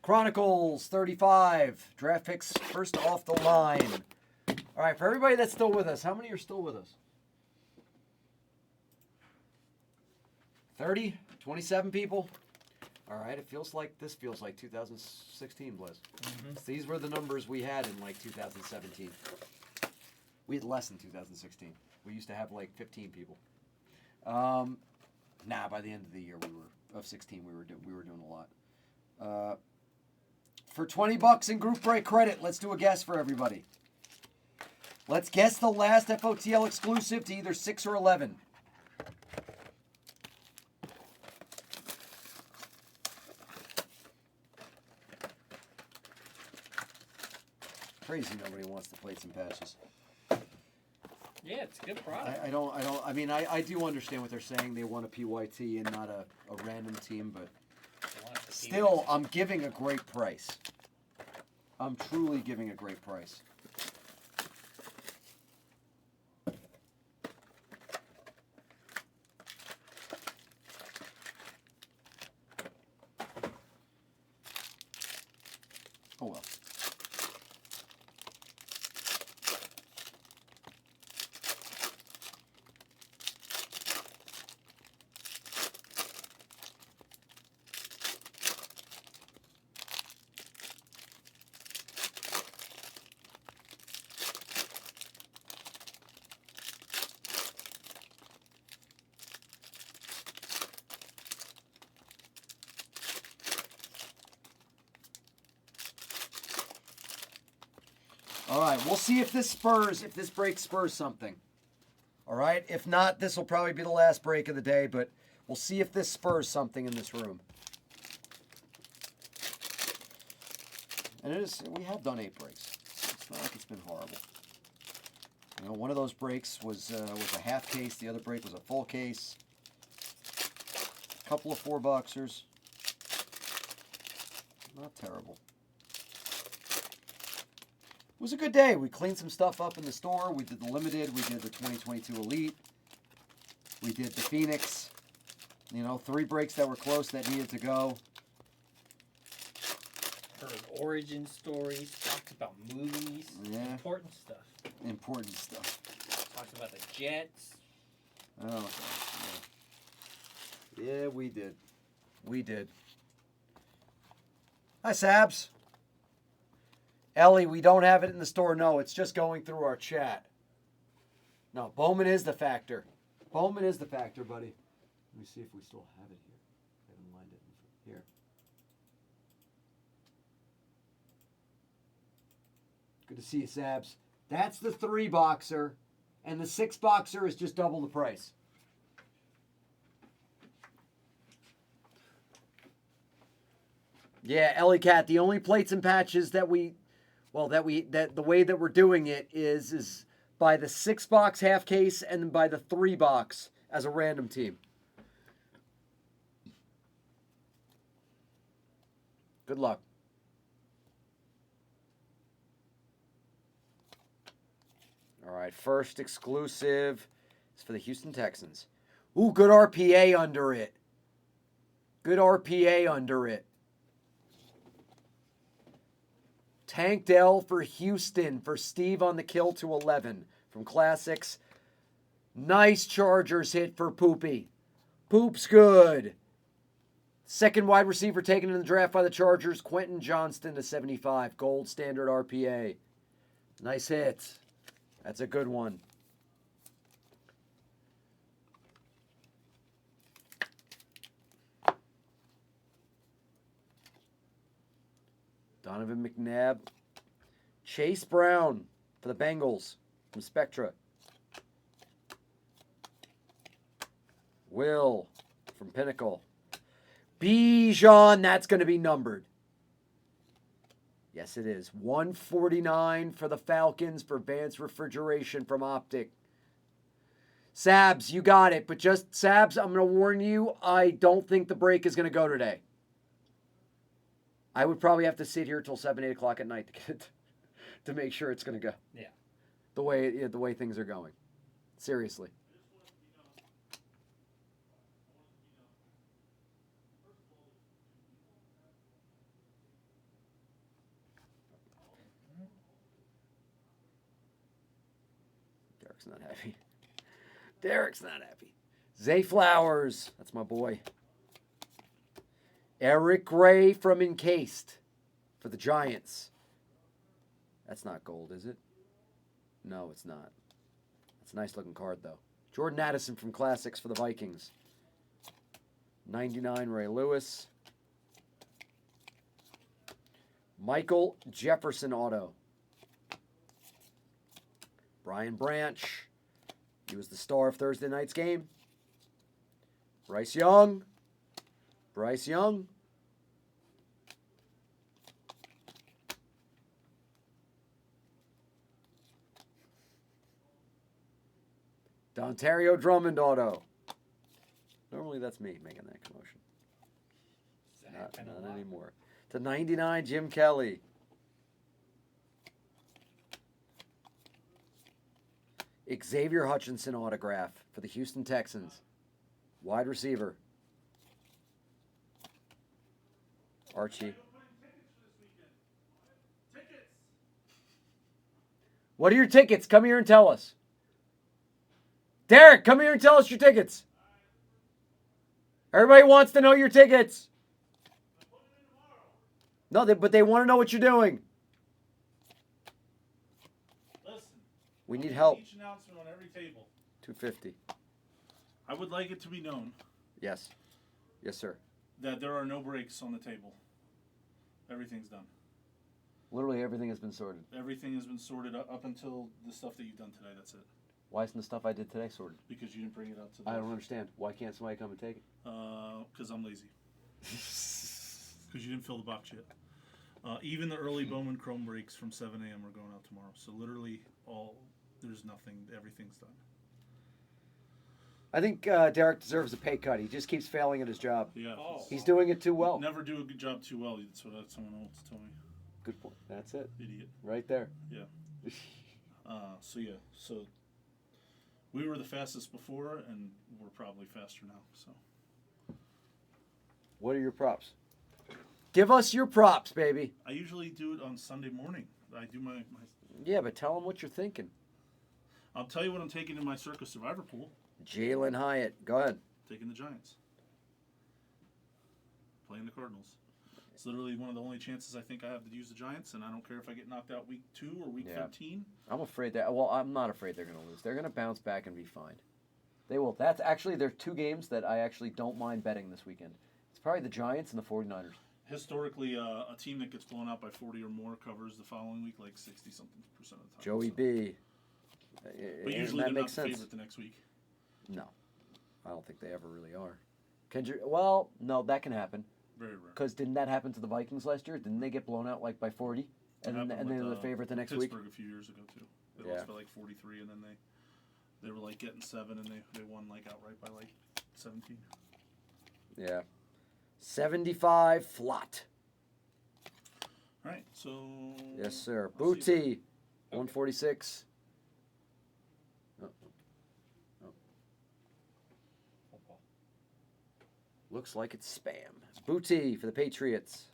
Chronicles 35. Draft picks first off the line. All right, for everybody that's still with us, how many are still with us? 30? 27 people? All right, this feels like 2016, Blizz. Mm-hmm. These were the numbers we had in like 2017. We had less in 2016. We used to have like 15 people. By the end of the year of 16 we were doing a lot. For $20 in group break credit, let's do a guess for everybody. Let's guess the last FOTL exclusive to either 6 or 11. Crazy nobody wants the plates and patches. Yeah, it's a good product. I do understand what they're saying. They want a PYT and not a random team, but still, I'm giving a great price. I'm truly giving a great price. Oh well. All right, we'll see if this break spurs something. All right, if not, this will probably be the last break of the day, but we'll see if this spurs something in this room. And we have done 8 breaks. It's not like it's been horrible. You know, one of those breaks was a half case. The other break was a full case. A couple of 4-boxers. Not terrible. It was a good day. We cleaned some stuff up in the store. We did the limited. We did the 2022 Elite. We did the Phoenix. 3 breaks that were close that needed to go. Heard origin stories. Talked about movies. Yeah. Important stuff. Important stuff. Talked about the Jets. Oh, yeah, we did. We did. Hi, Sabs. Ellie, we don't have it in the store. No, it's just going through our chat. No, Bowman is the factor. Bowman is the factor, buddy. Let me see if we still have it here. I haven't lined it here. Good to see you, Sabs. That's the 3-boxer, and the 6-boxer is just double the price. Yeah, Ellie Cat, the only plates and patches that the way that we're doing it is by the 6-box half case and by the 3-box as a random team. Good luck. All right, first exclusive is for the Houston Texans. Ooh, good RPA under it. Good RPA under it. Tank Dell for Houston for Steve on the kill to 11 from Classics. Nice Chargers hit for Poopy. Poop's good. Second wide receiver taken in the draft by the Chargers, Quentin Johnston to 75. Gold standard RPA. Nice hit. That's a good one. Donovan McNabb. Chase Brown for the Bengals from Spectra. Will from Pinnacle. Bijan, that's going to be numbered. Yes, it is. 149 for the Falcons for Vance Refrigeration from Optic. Sabs, you got it. But just, Sabs, I'm going to warn you, I don't think the break is going to go today. I would probably have to sit here till 7, 8 o'clock at night to make sure it's going to go. Yeah. The way things are going. Seriously. Derek's not happy. Derek's not happy. Zay Flowers. That's my boy. Eric Gray from Encased for the Giants. That's not gold, is it? No, it's not. It's a nice looking card, though. Jordan Addison from Classics for the Vikings. 99 Ray Lewis. Michael Jefferson auto. Brian Branch. He was the star of Thursday night's game. Bryce Young. Bryce Young. Dontario Drummond auto. Normally that's me making that commotion. Not anymore. To 99, Jim Kelly. Xavier Hutchinson autograph for the Houston Texans. Wide receiver. Archie. What are your tickets? Come here and tell us. Derek, come here and tell us your tickets. Everybody wants to know your tickets. No, but they want to know what you're doing. Listen, We need help. each announcement on every table. 250. I would like it to be known Yes. Yes, sir. that there are no breaks on the table. Everything's done. Literally everything has been sorted. Everything has been sorted up until the stuff that you've done today. That's it. Why isn't the stuff I did today sorted? Because you didn't bring it out to the. I don't understand. Why can't somebody come and take it? Because I'm lazy. Because you didn't fill the box yet. Even the early Bowman Chrome breaks from 7 a.m. are going out tomorrow. So literally there's nothing. Everything's done. I think Derek deserves a pay cut. He just keeps failing at his job. Yeah. Oh. He's doing it too well. Never do a good job too well. That's what someone else told me. Good point. That's it. Idiot. Right there. Yeah. So we were the fastest before, and we're probably faster now. So What are your props? Give us your props, baby. I usually do it on Sunday morning. I do my Yeah, but tell them what you're thinking. I'll tell you what I'm taking in my Circus Survivor pool. Jalen Hyatt. Go ahead. Taking the Giants. Playing the Cardinals. It's literally one of the only chances I think I have to use the Giants, and I don't care if I get knocked out week 2 or week 13. I'm afraid that. Well, I'm not afraid they're going to lose. They're going to bounce back and be fine. They will. That's actually there are 2 games that I actually don't mind betting this weekend. It's probably the Giants and the 49ers. Historically, a team that gets blown out by 40 or more covers the following week like 60-something% of the time. Joey so. B. But usually that they're not makes the sense. favorite the next week. No, I don't think they ever really are. Well, no, that can happen. Very rare. Because didn't that happen to the Vikings last year? Didn't they get blown out like by 40? And they were the favorite the next week? Pittsburgh a few years ago, too. They lost by like 43, and then they were like getting 7, and they won like outright by like 17. Yeah. 75 flat. All right, so. Yes, sir. I'll see you. Booty. 146. Looks like it's spam. Booty for the Patriots.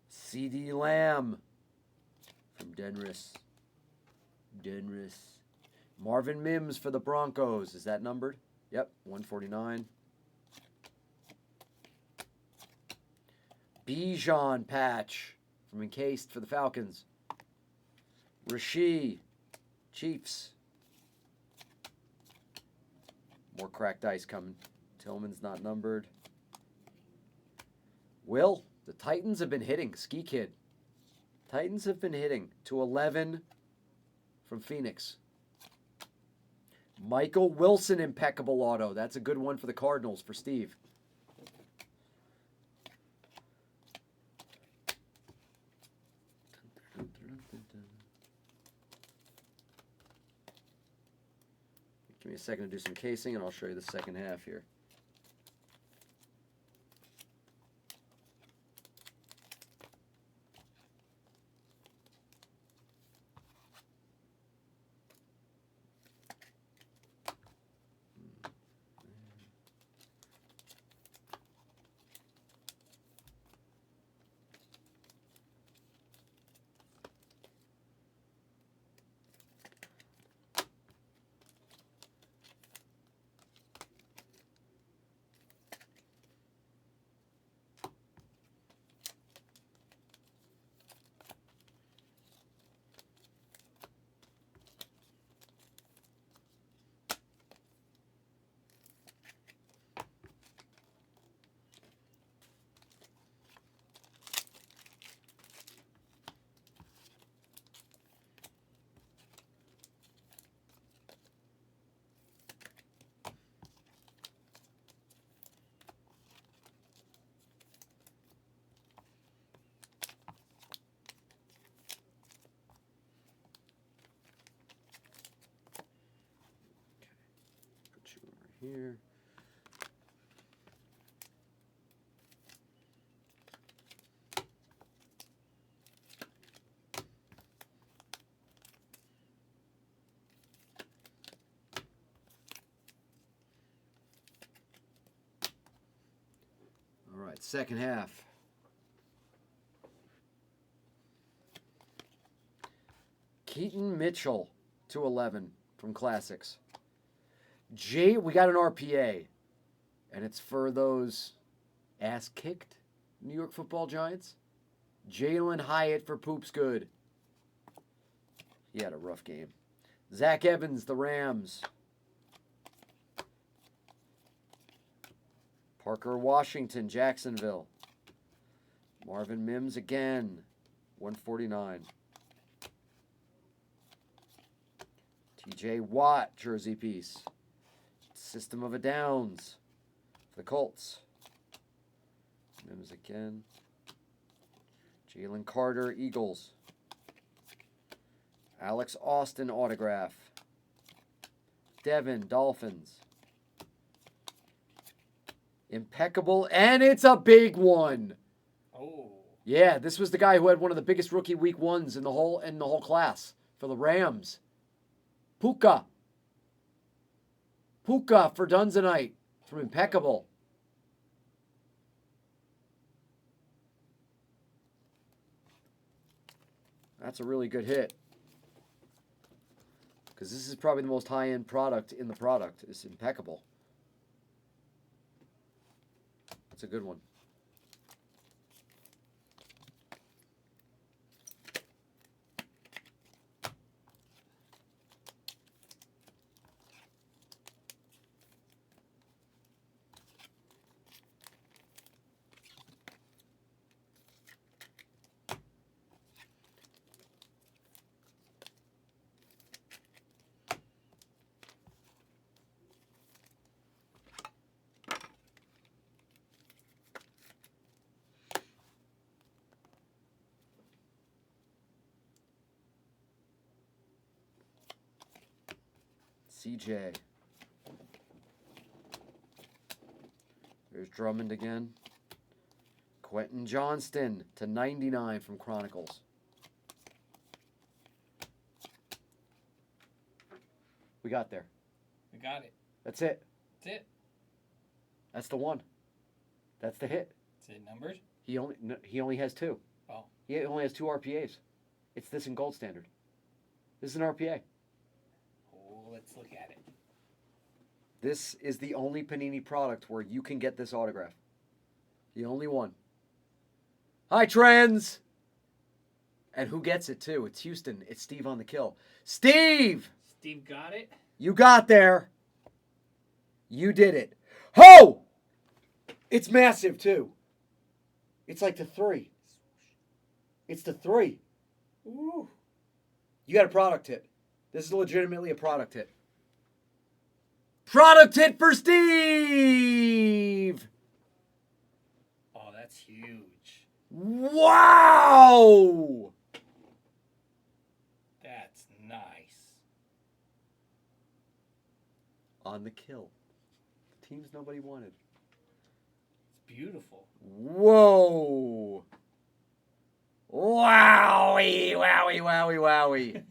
CD Lamb from Denris. Marvin Mims for the Broncos. Is that numbered? Yep, 149. Bijan patch from Encased for the Falcons. Rasheed, Chiefs. More cracked ice coming. Tillman's not numbered. Will, the Titans have been hitting. Ski Kid. Titans have been hitting. To 11 from Phoenix. Michael Wilson, impeccable auto. That's a good one for the Cardinals for Steve. Give me a second to do some casing, and I'll show you the second half here. here. All right, second half. Keaton Mitchell, 211 from Classics. We got an RPA, and it's for those ass-kicked New York Football Giants. Jalen Hyatt for Poops Good. He had a rough game. Zach Evans, the Rams. Parker Washington, Jacksonville. Marvin Mims again, 149. TJ Watt, jersey piece. System of a Downs for the Colts. Mims again. Jalen Carter, Eagles. Alex Austin autograph. Devin, Dolphins. Impeccable, and it's a big one. Oh. Yeah, this was the guy who had one of the biggest rookie week ones in the whole class for the Rams. Puka for Dunzanite from Impeccable. That's a really good hit. Because this is probably the most high-end product in the product. It's Impeccable. That's a good one. CJ. There's Drummond again. Quentin Johnston to 99 from Chronicles. We got there. We got it. That's it. That's it. That's the one. That's the hit. Is it numbered? He only has two. Oh. He only has two RPAs. It's this in gold standard. This is an RPA. Oh, let's look at it. This is the only Panini product where you can get this autograph. The only one. Hi, Trends! And who gets it, too? It's Houston. It's Steve on the kill. Steve! Steve got it. You got there. You did it. Ho! It's massive, too. It's like the 3. It's the 3. Ooh. You got a product hit. This is legitimately a product hit. Product hit for Steve! Oh, that's huge. Wow! That's nice. On the kill. Teams nobody wanted. It's beautiful. Whoa! Wowie, wowie, wowie, wowie.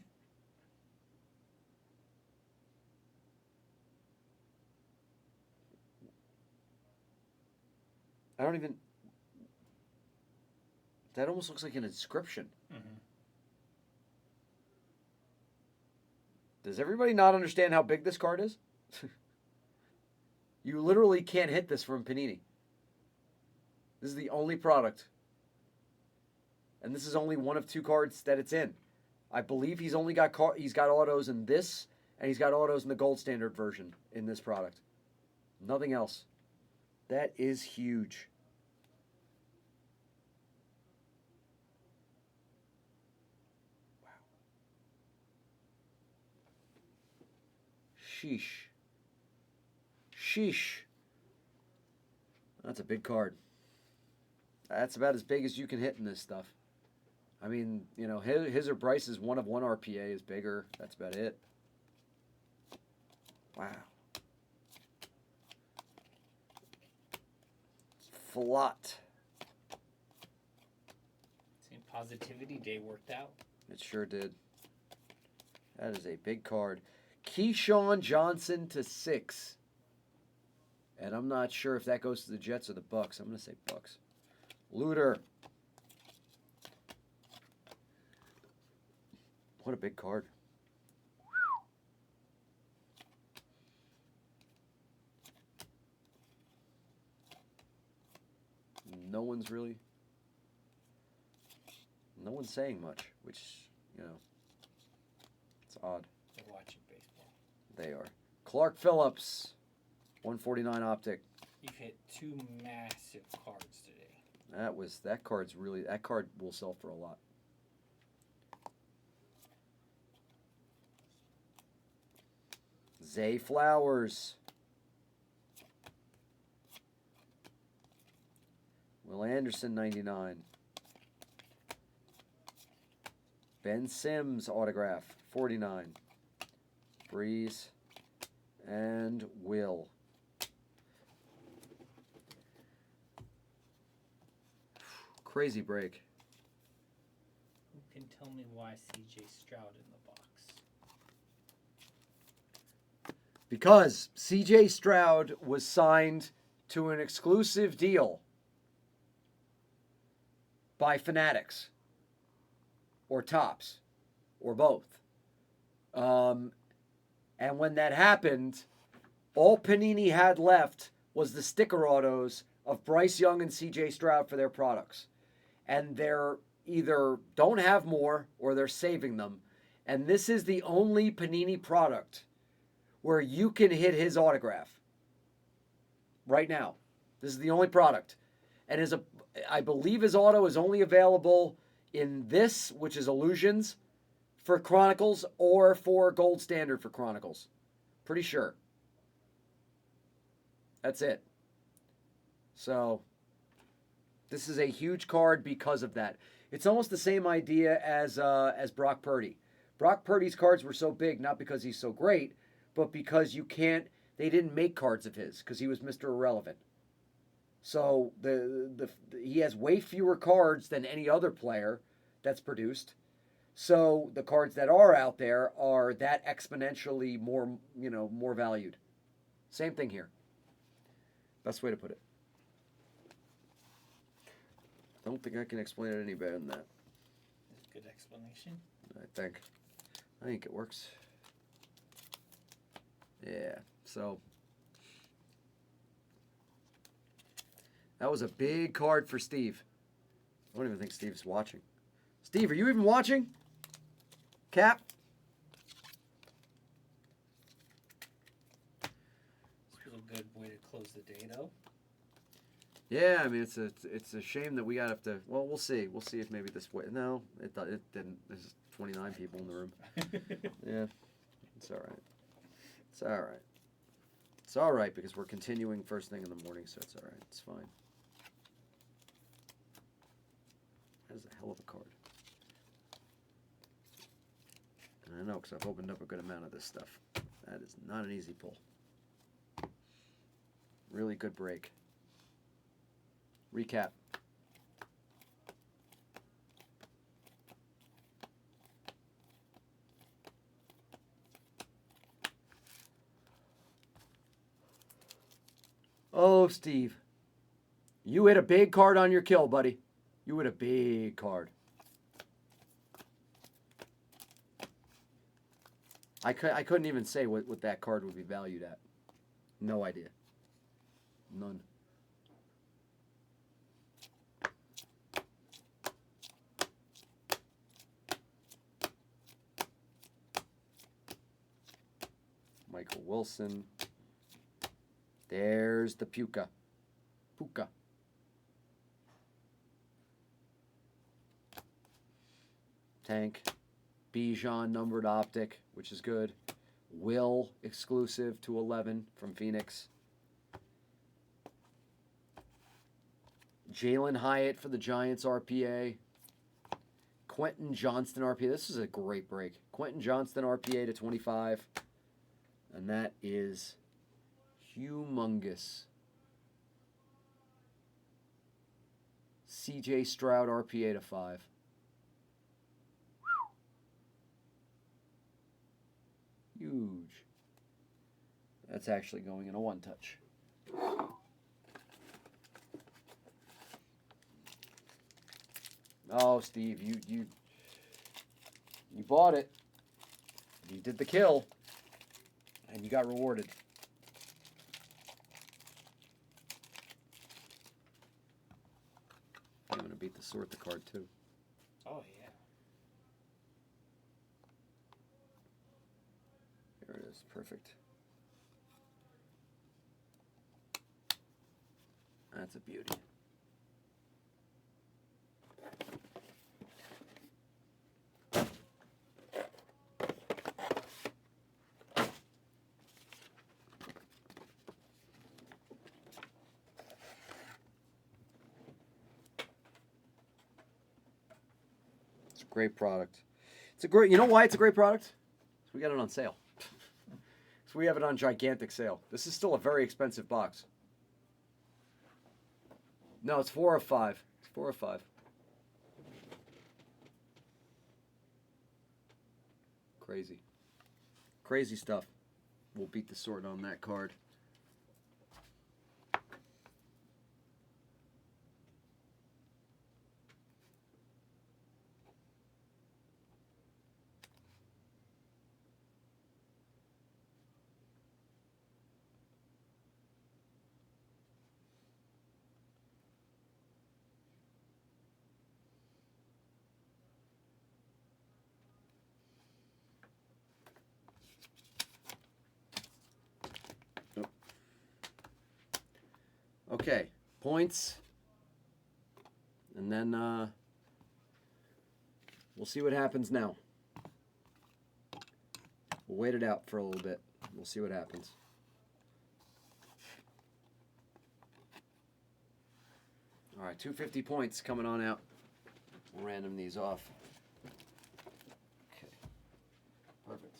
I don't even... That almost looks like an inscription. Mm-hmm. Does everybody not understand how big this card is? You literally can't hit this from Panini. This is the only product. And this is only one of 2 cards that it's in. I believe he's only got he's got autos in this, and he's got autos in the gold standard version in this product. Nothing else. That is huge. Wow. Sheesh. Sheesh. That's a big card. That's about as big as you can hit in this stuff. I mean, you know, his or Bryce's 1 of 1 RPA is bigger. That's about it. Wow. Flott. St. Positivity Day worked out. It sure did. That is a big card. Keyshawn Johnson to 6. And I'm not sure if that goes to the Jets or the Bucks. I'm going to say Bucks. Luter. What a big card. No one's saying much, which, you know, it's odd. They're watching baseball. They are. Clark Phillips, 149 optic. You've hit 2 massive cards today. That card will sell for a lot. Zay Flowers. Will Anderson, 99. Ben Sims autograph, 49. Breeze and Will. Crazy break. Who can tell me why CJ Stroud in the box? Because CJ Stroud was signed to an exclusive deal by Fanatics or Topps or both. And when that happened, all Panini had left was the sticker autos of Bryce Young and CJ Stroud for their products. And they're either don't have more or they're saving them. And this is the only Panini product where you can hit his autograph right now. This is the only product. And I believe his auto is only available in this, which is Illusions for Chronicles, or for Gold Standard for Chronicles. Pretty sure. That's it. So, this is a huge card because of that. It's almost the same idea as Brock Purdy. Brock Purdy's cards were so big, not because he's so great, but because they didn't make cards of his because he was Mr. Irrelevant. So he has way fewer cards than any other player that's produced. So the cards that are out there are that exponentially more valued. Same thing here. Best way to put it. Don't think I can explain it any better than that. That's a good explanation. I think it works. Yeah, so that was a big card for Steve. I don't even think Steve's watching. Steve, are you even watching? Cap? This was a good way to close the day, though. Yeah, I mean it's a shame that we got to. Well, we'll see. We'll see if maybe this way. No, it didn't. There's 29 people in the room. Yeah, it's all right. It's all right. It's all right because we're continuing first thing in the morning, so it's all right. It's fine. That is a hell of a card. And I know because I've opened up a good amount of this stuff. That is not an easy pull. Really good break. Recap. Oh, Steve. You hit a big card on your kill, buddy. You hit a big card. I couldn't even say what that card would be valued at. No idea. None. Michael Wilson. There's the Puka. Tank. Bijan numbered optic, which is good. Will exclusive to 11 from Phoenix. Jalen Hyatt for the Giants RPA. Quentin Johnston RPA. This is a great break. Quentin Johnston RPA to 25. And that is humongous. CJ Stroud RPA to 5. Huge. That's actually going in a 1-touch. Oh, Steve, you bought it. You did the kill, and you got rewarded. I'm gonna beat the sort the card too. Oh yeah. There it is, perfect. That's a beauty. It's a great product. It's a great. You know why it's a great product? We got it on sale. So we have it on gigantic sale. This is still a very expensive box. No, it's 4 of 5. It's 4 of 5. Crazy. Crazy stuff. We'll beat the sort on that card. Okay, points. And then we'll see what happens now. We'll wait it out for a little bit. We'll see what happens. All right, 250 points coming on out. We'll random these off. Okay, perfect.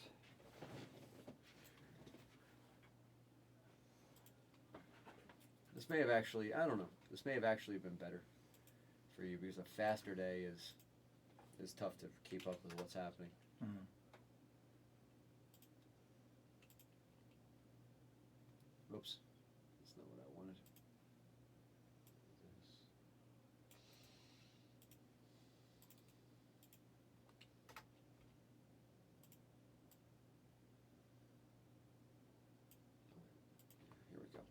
This may have actually, I don't know, this may have actually been better for you because a faster day is tough to keep up with what's happening. Mm-hmm. Oops, that's not what I wanted. Here we go.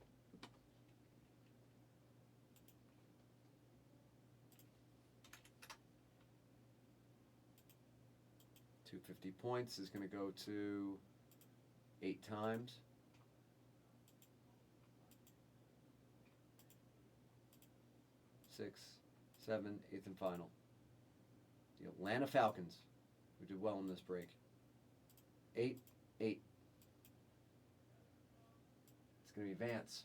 250 points is going to go to 8 times. Six, seven, eighth and final. The Atlanta Falcons, who did well in this break. 8, 8. It's going to be Vance.